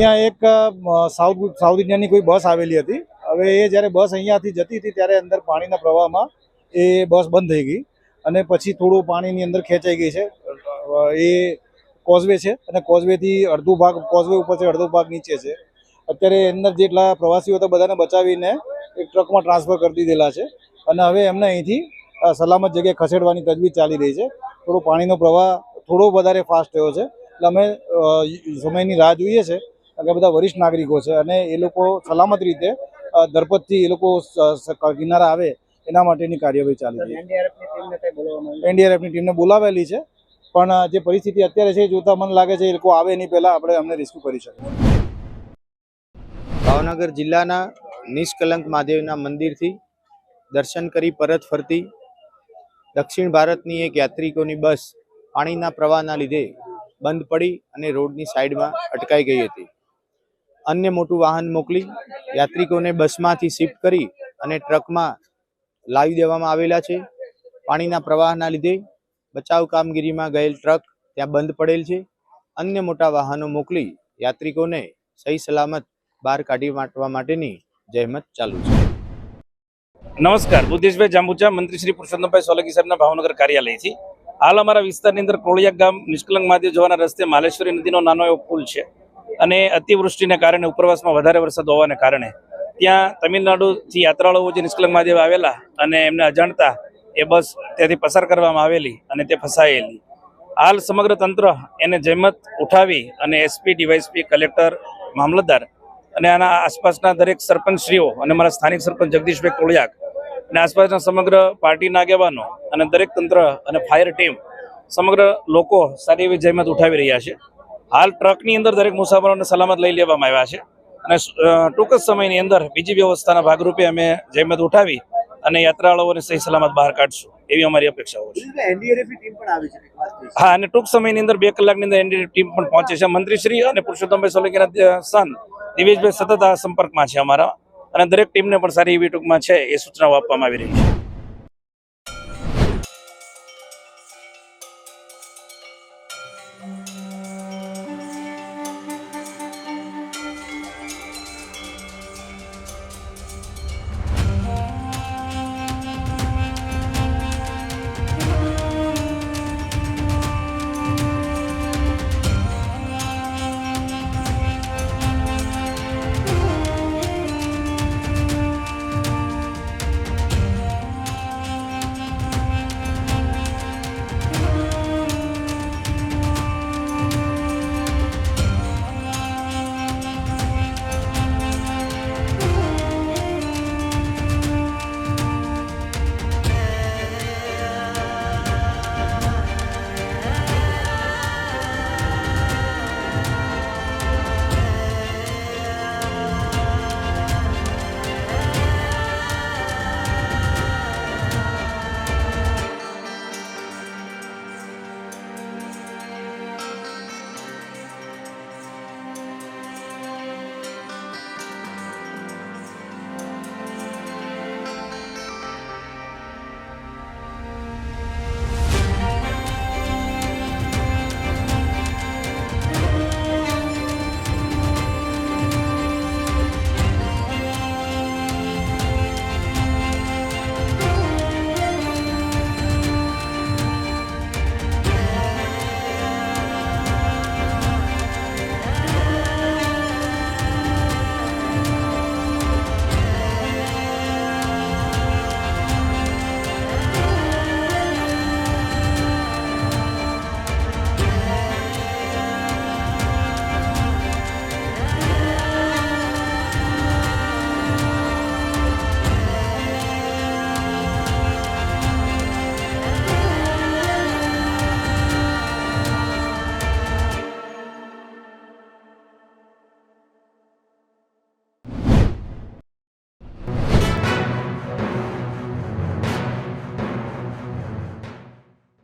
અહીંયા એક સાઉથ ઇન્ડિયાની કોઈ બસ આવેલી હતી. હવે એ જ્યારે બસ અહીંયાથી જતી હતી ત્યારે અંદર પાણીના પ્રવાહમાં એ બસ બંધ થઈ ગઈ અને પછી થોડું પાણીની અંદર ખેંચાઈ ગઈ છે. એ કોઝવે છે અને કોઝવેથી અડધો ભાગ કોઝવે ઉપર છે, અડધો ભાગ નીચે છે. અત્યારે અંદર જેટલા પ્રવાસીઓ હતા બધાને બચાવીને એક ટ્રકમાં ટ્રાન્સફર કરી દીધેલા છે અને હવે એમને અહીંથી સલામત જગ્યાએ ખસેડવાની તજવીજ ચાલી રહી છે. થોડો પાણીનો પ્રવાહ થોડો વધારે ફાસ્ટ થયો છે એટલે અમે સમયની રાહ જોઈએ છે કારણ કે બધા વરિષ્ઠ નાગરિકો છે અને એ લોકો સલામત રીતે ધરપતથી એ લોકો કિનારા આવે એના માટેની કાર્યવાહી ચાલી રહી છે. એનડીઆરએફની ટીમને બોલાવેલી છે પણ જે પરિસ્થિતિ અત્યારે છે જોતા મને લાગે છે એ લોકો આવે એની પહેલાં આપણે અમને રેસ્ક્યુ કરી શકીએ. ભાવનગર જિલ્લાના નિષ્કલંક મહાદેવના મંદિરથી દર્શન કરી પરત ફરતી દક્ષિણ ભારતની એક યાત્રિકોની બસ પાણીના પ્રવાહના લીધે બંધ પડી અને રોડની સાઈડમાં અટકાઈ ગઈ હતી. અન્ય મોટું વાહન મોકલી યાત્રિકોને બસમાંથી શિફ્ટ કરી અને ટ્રકમાં લાવી દેવામાં આવેલા છે. પાણીના પ્રવાહના લીધે બચાવ કામગીરીમાં ગયેલ ટ્રક ત્યાં બંધ પડેલ છે. અન્ય મોટા વાહનો મોકલી યાત્રિકોને સહી સલામત બહાર કાઢી નાખવા માટેની જહેમત ચાલુ છે. નમસ્કાર, બુદ્ધેશભાઈ જાંબુચા, મંત્રી શ્રી પુરુષોત્તમભાઈ સોલંકી સાહેબના ભાવનગર કાર્યાલયથી. હાલ અમારા વિસ્તારની અંદર કોળિયા ગામ નિષ્કલંક મહાદેવ જવાના રસ્તે માલેશ્વરી નદીનો નાનો એવો પુલ છે અને અતિવૃષ્ટિને કારણે ઉપરવાસમાં વધારે વરસાદ હોવાને કારણે ત્યાં તમિલનાડુથી યાત્રાળુઓ જે નિષ્કલંક મહાદેવ આવેલા અને એમને અજાણતા એ બસ ત્યાંથી પસાર કરવામાં આવેલી અને તે ફસાયેલી. હાલ સમગ્ર તંત્ર એને જહેમત ઉઠાવી અને એસપી, ડીવાયએસપી, કલેક્ટર, મામલતદાર અને આના આસપાસના દરેક સરપંચશ્રીઓ અને મારા સ્થાનિક સરપંચ જગદીશભાઈ કોળિયાક અને આસપાસના સમગ્ર પાર્ટીના આગેવાનો અને દરેક તંત્ર અને ફાયર ટીમ સમગ્ર લોકો સારી એવી જહેમત ઉઠાવી રહ્યા છે. હાલ ટ્રકની અંદર દરેક મુસાફરોને સલામત લઈ લેવામાં આવ્યા છે અને ટૂંક જ સમયની અંદર બીજી વ્યવસ્થાના ભાગરૂપે અમે જહેમત ઉઠાવી અને યાત્રાળુઓને સહી સલામત બહાર કાઢશું એવી અમારી અપેક્ષાઓ છે. હા, અને ટૂંક સમયની અંદર 2 કલાકની અંદર એનડીઆરએફ ટીમ પણ પહોંચે છે. મંત્રીશ્રી અને પુરુષોત્તમભાઈ સોલંકીના સન દિવેશભાઈ સતત આ સંપર્કમાં છે અમારા અને દરેક ટીમને પણ સારી એવી ટૂંકમાં છે એ સૂચનાઓ આપવામાં આવી રહી છે.